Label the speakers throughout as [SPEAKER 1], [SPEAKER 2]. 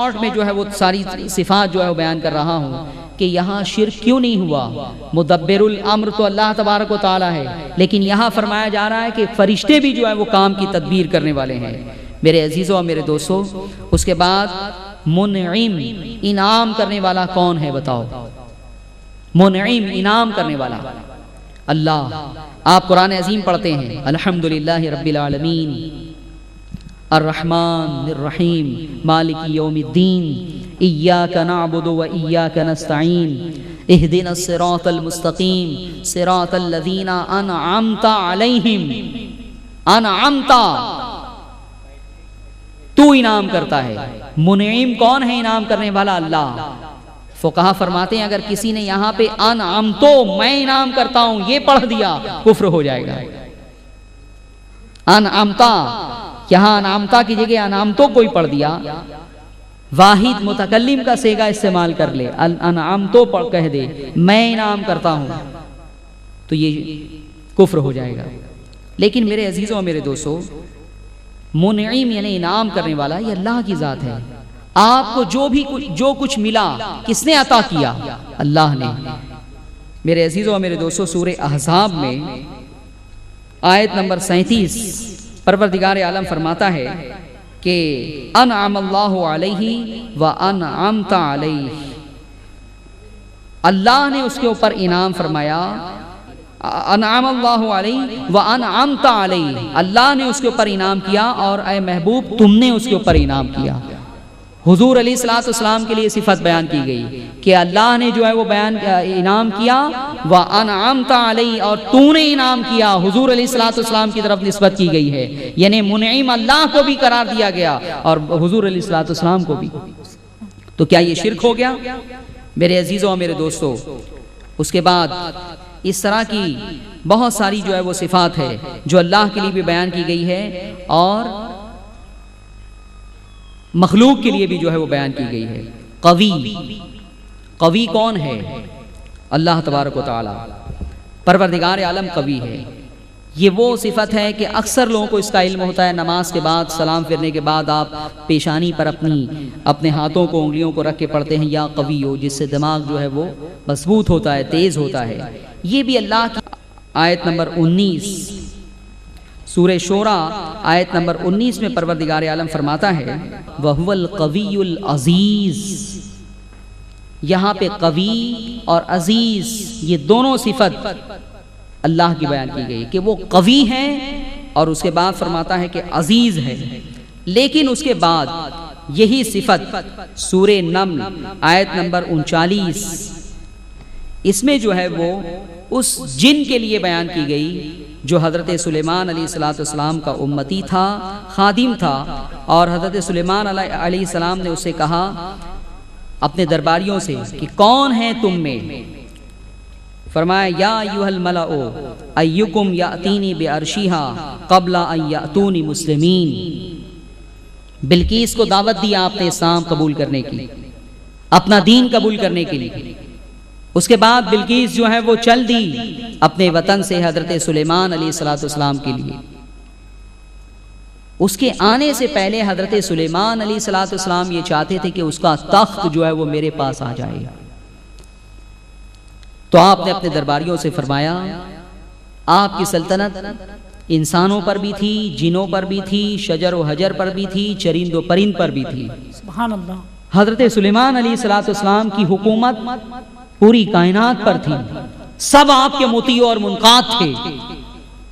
[SPEAKER 1] میں جو ہے وہ ساری صفات جو ہے وہ بیان کر رہا ہوں کہ یہاں شرک کیوں نہیں ہوا۔ مدبر الامر تو اللہ تبارک و تعالی ہے، لیکن یہاں فرمایا جا رہا ہے کہ فرشتے بھی جو ہے وہ کام کی تدبیر کرنے والے ہیں میرے عزیزوں اور میرے دوستوں۔ اس کے بعد منعم، انعام کرنے والا کون ہے بتاؤ؟ منعم، انعام کرنے والا اللہ۔ آپ قرآن عظیم پڑھتے ہیں الحمدللہ رب العالمین الرحمن الرحیم مالک یوم الدین ایاک نعبد و ایاک نستعین اہدنا الصراط المستقیم صراط الذین انعمت علیہم۔ انعمت، تو انعام کرتا ہے۔ منعم کون ہے؟ انعام کرنے والا اللہ۔ فقہا فرماتے ہیں اگر کسی نے یہاں پہ انعمتو، میں انعام کرتا ہوں، یہ پڑھ دیا کفر ہو جائے گا۔ انعمتا، یہاں انعمتا کی جگہ انعمتو کوئی پڑھ دیا، واحد متکلم کا صیغہ استعمال کر لے، انعمتو کہہ دے، میں انعام کرتا ہوں، تو یہ کفر ہو جائے گا۔ لیکن میرے عزیزوں اور میرے دوستوں، منعم یعنی انعام کرنے والا یہ اللہ کی ذات ہے۔ آپ کو جو کچھ ملا کس نے عطا کیا؟ اللہ نے۔ میرے عزیزوں اور میرے دوستوں، سورہ احزاب میں آیت نمبر 37 پروردگار عالم فرماتا ہے کہ انعم اللہ علیہ وانعمت علیہ، اللہ نے اس کے اوپر انعام فرمایا۔ انعم اللہ علیہ وانعمت علیہ، اللہ نے اس کے اوپر انعام کیا اور اے محبوب تم نے اس کے اوپر انعام کیا۔ حضور علیہ الصلوۃ والسلام کے لیے صفت بیان کی گئی کہ اللہ نے جو ہے وہ انعام کیا، وانعمت علیہ، اور تو نے انعام کیا، حضور علیہ الصلوۃ والسلام کی طرف نسبت کی گئی ہے، یعنی منعم اللہ کو بھی قرار دیا گیا اور حضور علیہ الصلوۃ والسلام کو بھی۔ تو کیا یہ شرک ہو گیا؟ میرے عزیزوں اور میرے دوستوں، اس کے بعد اس طرح کی بہت ساری جو ہے وہ صفات ہے جو اللہ کے لیے بھی بیان کی گئی ہے اور مخلوق کے لیے بھی جو ہے وہ بیان کی گئی ہے۔ قوی، قوی کون ہے؟ اللہ تبارک و تعالی، پروردگار عالم قوی ہے۔ یہ وہ صفت ہے کہ اکثر لوگوں کو اس کا علم ہوتا ہے، نماز کے بعد سلام پھرنے کے بعد آپ پیشانی پر اپنے ہاتھوں کو، انگلیوں کو رکھ کے پڑھتے ہیں یا قوی ہو، جس سے دماغ جو ہے وہ مضبوط ہوتا ہے، تیز ہوتا ہے۔ یہ بھی اللہ کی آیت نمبر 19 سورہ شورى آیت نمبر 19 میں پروردگار عالم فرماتا ہے وَهُوَ الْقَوِيُّ الْعَزِيزُ۔ یہاں پہ قوی اور عزیز یہ دونوں صفت اللہ کی بیان کی گئی کہ وہ قوی ہیں، اور اس کے بعد فرماتا ہے کہ عزیز ہے۔ لیکن اس کے بعد یہی صفت سورہ نمل آیت نمبر 39 اس میں جو ہے وہ اس جن کے لیے بیان کی گئی جو حضرت سلیمان علیہ السلام کا امتی تھا، خادم تھا، اور حضرت سلیمان علیہ السلام نے اسے کہا اپنے درباریوں سے کہ کون ہے تم میں؟ فرمایا یا ایھا الملأ ایکم یاتینی بعرشھا قبل ان یاتونی مسلمین۔ بلقیس کو دعوت دیا آپ نے اسلام قبول کرنے کی، اپنا دین قبول کرنے کے لیے۔ اس کے بعد بلقیس جو ہے وہ چل دی اپنے وطن سے حضرت سلیمان علیہ السلام کے لیے۔ اس کے آنے سے پہلے حضرت سلیمان علیہ السلام یہ چاہتے تھے کہ اس کا تخت جو ہے وہ میرے پاس آ جائے۔ تو آپ نے اپنے درباریوں سے فرمایا آپ کی سلطنت انسانوں پر بھی تھی، جنوں پر بھی تھی، شجر و حجر پر بھی تھی، چرند و پرند پر بھی تھی۔
[SPEAKER 2] سبحان اللہ۔
[SPEAKER 1] حضرت سلیمان علیہ السلام کی حکومت پوری کائنات پر تھی، سب آپ کے مطیع اور منقاد تھے،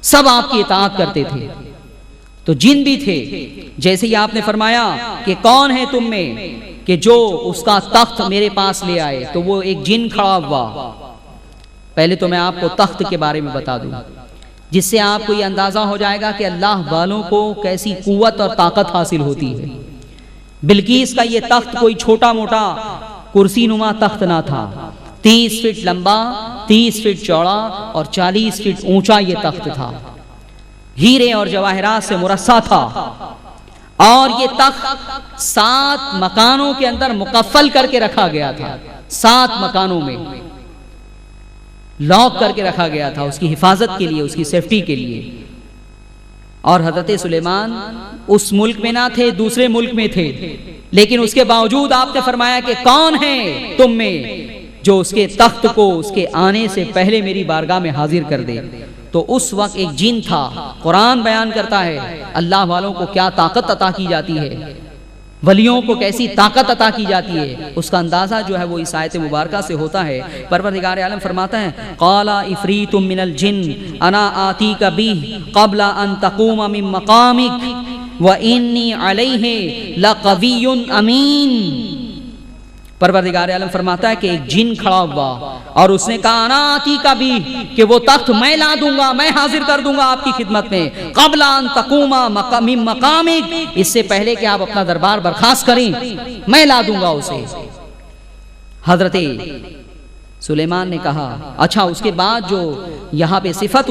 [SPEAKER 1] سب آپ کی اطاعت کرتے تھے۔ تو جن بھی تھے، جیسے ہی آپ نے فرمایا کہ کون ہے تم میں کہ جو اس کا تخت میرے پاس لے آئے، تو وہ ایک جن کھڑا ہوا۔ پہلے تو میں آپ کو تخت کے بارے میں بتا دوں جس سے آپ کو یہ اندازہ ہو جائے گا کہ اللہ والوں کو کیسی قوت اور طاقت حاصل ہوتی ہے۔ بلقیس کا یہ تخت کوئی چھوٹا موٹا کرسی نما تخت نہ تھا، 30 فٹ لمبا، 30 فٹ چوڑا اور 40 فٹ اونچا یہ تخت تھا، ہیرے اور جواہرات سے مرصع تھا، اور یہ تخت 7 مکانوں کے اندر مقفل کر کے رکھا گیا تھا، 7 مکانوں میں لاک کر کے رکھا گیا تھا، اس کی حفاظت کے لیے، اس کی سیفٹی کے لیے۔ اور حضرت سلیمان اس ملک میں نہ تھے، دوسرے ملک میں تھے، لیکن اس کے باوجود آپ نے فرمایا کہ کون ہے تم میں جو اس کے تخت کو اس کے آنے سے پہلے میری بارگاہ میں حاضر کر دے۔ تو اس وقت ایک جن تھا، قرآن بیان کرتا ہے اللہ والوں کو کیا طاقت عطا کی جاتی ہے، ولیوں کو کیسی طاقت عطا کی جاتی ہے، اس کا اندازہ جو ہے وہ اس آیت مبارکہ سے ہوتا ہے۔ پروردگار عالم فرماتا ہے قال عفریت من الجن انا آتیک بہ قبل ان تقوم من مقامک وانی علیہ لقوی امین۔ پروردگار عالم فرماتا ہے کہ ایک جن کھڑا ہوا اور اس نے کہا انا آتیک بہ، کہ وہ تخت میں لا دوں گا، میں حاضر کر دوں گا آپ کی خدمت میں، قبل ان تقوم من مقامک، اس سے پہلے کہ آپ اپنا دربار برخاست کریں میں لا دوں گا اسے۔ حضرت سلیمان نے کہا اچھا، اس کے بعد جو یہاں پہ صفت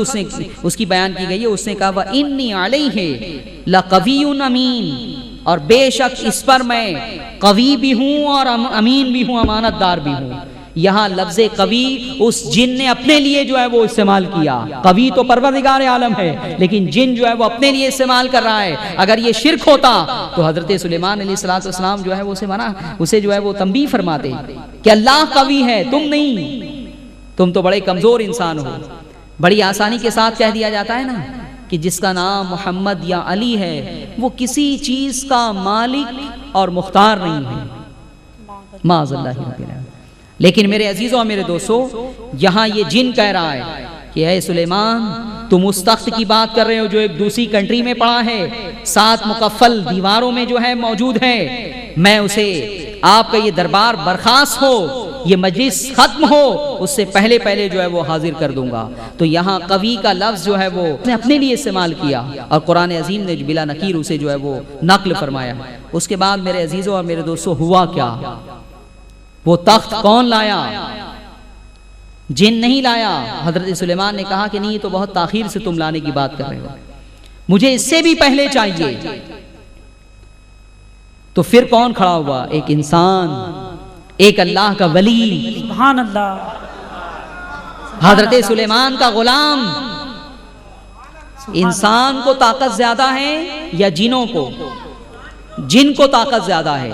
[SPEAKER 1] اس کی بیان کی گئی ہے، اس نے کہا وَإِنِّي عَلَيْهِ لَقَوِيٌّ أَمِينٌ، اور بے شک اس پر میں قوی بھی ہوں اور امین بھی ہوں، امانت دار بھی ہوں۔ یہاں لفظ قوی اس جن نے اپنے لیے جو ہے وہ استعمال کیا، قوی تو پروردگار عالم ہے، لیکن جن جو ہے وہ اپنے لیے استعمال کر رہا ہے۔ اگر یہ شرک ہوتا تو حضرت سلیمان علیہ السلام جو ہے وہ اسے جو ہے وہ تنبیہ فرماتے کہ اللہ قوی ہے، تم نہیں، تم تو بڑے کمزور انسان ہو۔ بڑی آسانی کے ساتھ کہہ دیا جاتا ہے نا کہ جس کا نام محمد یا علی ہے وہ کسی چیز کا مالک اور مختار نہیں ہے، معاذ اللہ رب العالمین۔ لیکن میرے عزیزوں اور میرے دوستو، یہاں یہ جن کہہ رہا ہے کہ اے سلیمان، تم اس تخت کی بات کر رہے ہو جو ایک دوسری کنٹری میں پڑا ہے، 7 مکفل دیواروں میں جو ہے موجود ہے، میں اسے آپ کا یہ دربار برخاست ہو، یہ مجلس ختم ہو، اس سے پہلے جو ہے وہ حاضر کر دوں گا۔ تو یہاں قوی کا لفظ جو ہے وہ اس نے اپنے لیے استعمال کیا اور قرآن عظیم نے بلا نکیر اسے جو ہے وہ نقل فرمایا۔ اس کے بعد میرے عزیزوں اور میرے دوستو ہوا کیا؟ وہ تخت کون لایا؟ جن نہیں لایا۔ حضرت سلیمان نے کہا کہ نہیں، یہ تو بہت تاخیر سے تم لانے کی بات کر رہے ہو، مجھے اس سے بھی پہلے چاہیے۔ تو پھر کون کھڑا ہوا؟ ایک انسان، ایک اللہ کا ولی،
[SPEAKER 2] سبحان اللہ،
[SPEAKER 1] حضرت سلیمان کا غلام۔ انسان کو طاقت زیادہ ہے یا جنوں کو؟ جن کو طاقت زیادہ ہے۔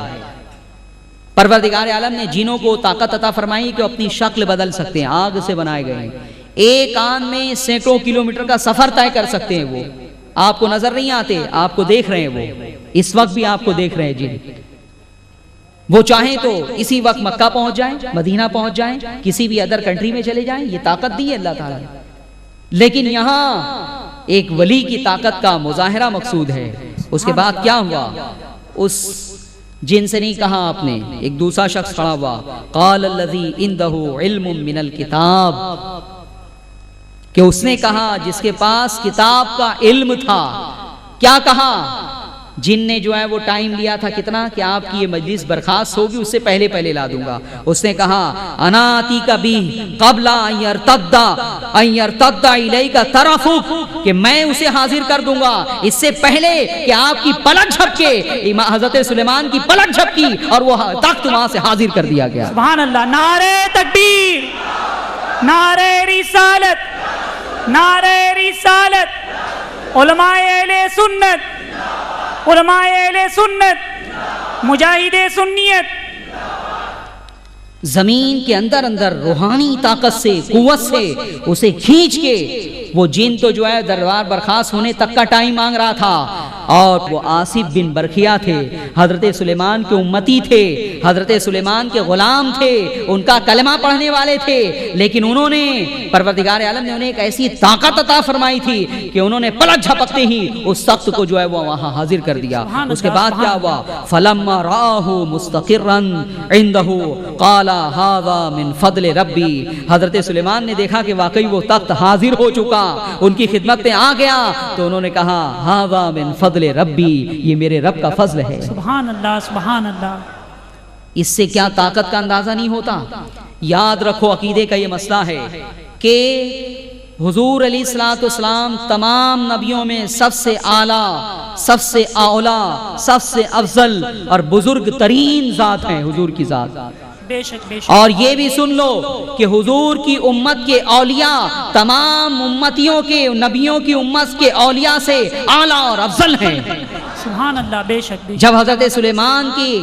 [SPEAKER 1] پروردگار عالم نے جنوں کو طاقت عطا فرمائی کہ اپنی شکل بدل سکتے ہیں، آگ سے بنائے گئے ہیں، ایک آن میں سینکڑوں کلومیٹر کا سفر طے کر سکتے ہیں۔ وہ آپ کو نظر نہیں آتے، آپ کو دیکھ رہے ہیں، وہ اس وقت بھی آپ کو دیکھ رہے ہیں جن۔ وہ چاہیں تو اسی وقت مکہ پہنچ جائیں، مدینہ پہنچ جائیں، کسی بھی ادر کنٹری میں چلے جائیں، یہ طاقت دی ہے اللہ تعالیٰ نے۔ لیکن یہاں ایک ولی کی طاقت کا مظاہرہ مقصود ہے۔ اس کے بعد کیا ہوا؟ اس جن سے نہیں کہا آپ نے، ایک دوسرا شخص کھڑا ہوا، قال الذی عندہ علم من الکتاب، کہ اس نے کہا جس کے پاس کتاب کا علم تھا۔ کیا کہا؟ جن نے جو ہے وہ ٹائم لیا تھا کتنا کہ آپ کی یہ مجلس برخاست ہوگی، اس سے پہلے لا دوں گا۔ اس نے کہا انا آتیک بہ قبل ان یرتد الیک طرفک، کہ میں اسے حاضر کر دوں گا اس سے پہلے کہ آپ کی پلک جھپکے۔ حضرت سلیمان کی پلک جھپکی اور وہ تخت وہاں سے حاضر کر دیا گیا۔
[SPEAKER 2] سبحان اللہ، نعرہ تکبیر، نعرہ رسالت، نعرہ رسالت، علماء اہل سنت، علماء اہل سنت، مجاہد سنیت۔
[SPEAKER 1] زمین کے اندر روحانی طاقت سے، قوت سے اسے کھینچ کے وہ جن تو جو ہے دربار برخاست ہونے تک کا ٹائم مانگ رہا تھا، اور وہ آصف بن برکھیا تھے، حضرت سلیمان کے امتی تھے، حضرت سلیمان کے غلام تھے، ان کا کلمہ پڑھنے والے تھے، لیکن انہوں نے پروردگار عالم نے انہیں ایک ایسی طاقت عطا فرمائی تھی کہ انہوں نے پلک جھپکتے ہی اس تخت کو جو ہے وہ وہاں حاضر کر دیا۔ اس کے بعد کیا ہوا؟ فلما رآہ مستقرا عنده قال هذا من فضل ربی۔ حضرت سلیمان نے دیکھا کہ واقعی وہ تخت حاضر ہو چکا، ان کی خدمت میں آ گیا، تو انہوں نے کہا هذا من فضل ربی، یہ میرے رب کا فضل ہے۔
[SPEAKER 2] سبحان اللہ، سبحان اللہ۔
[SPEAKER 1] اس سے کیا طاقت کا اندازہ نہیں ہوتا؟ یاد رکھو عقیدے کا یہ مسئلہ ہے کہ حضور علیہ الصلوۃ والسلام تمام نبیوں میں سب سے اعلیٰ، سب سے اعلیٰ، سب سے افضل اور بزرگ ترین ذات ہیں، حضور کی ذات۔
[SPEAKER 2] بے شک بے شک
[SPEAKER 1] اور یہ بھی سن لو کہ حضور کی امت کے اولیاء تمام امتیوں کے نبیوں کی امت کے اولیاء سے اعلیٰ اور افضل ہیں.
[SPEAKER 2] سبحان اللہ بے شک بے شک
[SPEAKER 1] جب حضرت سلیمان کی